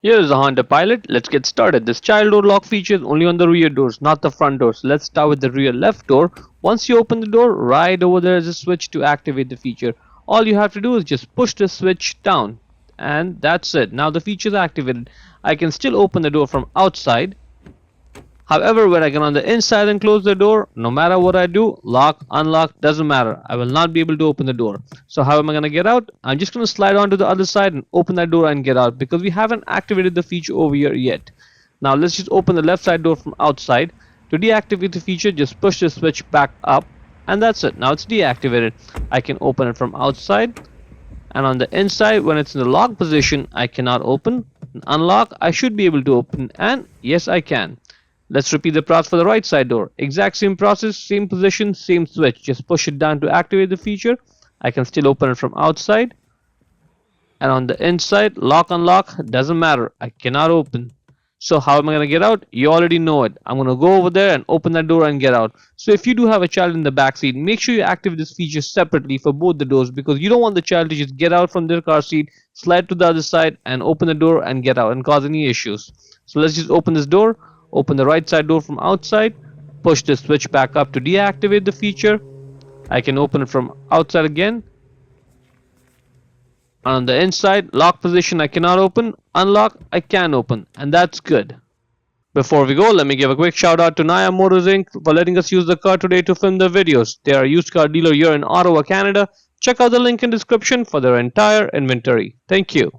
Here is a Honda Pilot. Let's get started. This child door lock feature is only on the rear doors, not the front doors. Let's start with the rear left door. Once you open the door, right over there is a switch to activate the feature. All you have to do is just push the switch down, and that's it. Now the feature is activated. I can still open the door from outside. However, when I get on the inside and close the door, no matter what I do, lock, unlock, doesn't matter. I will not be able to open the door. So how am I going to get out? I'm just going to slide onto the other side and open that door and get out because we haven't activated the feature over here yet. Now let's just open the left side door from outside. To deactivate the feature, just push the switch back up and that's it. Now it's deactivated. I can open it from outside, and on the inside when it's in the lock position I cannot open. Unlock, I should be able to open, and yes I can. Let's repeat the process for the right side door. Exact same process, same position, same switch. Just push it down to activate the feature. I can still open it from outside, and on the inside, lock, unlock, doesn't matter. I cannot open. So how am I going to get out? You already know it. I'm going to go over there and open that door and get out. So if you do have a child in the back seat, make sure you activate this feature separately for both the doors because you don't want the child to just get out from their car seat, slide to the other side and open the door and get out and cause any issues. So let's just open this door, open the right side door from outside, push the switch back up to deactivate the feature. I can open it from outside again. On the inside, lock position I cannot open, unlock I can open, and that's good. Before we go, let me give a quick shout out to Naya Motors Inc. for letting us use the car today to film the videos. They are a used car dealer here in Ottawa, Canada. Check out the link in description for their entire inventory. Thank you.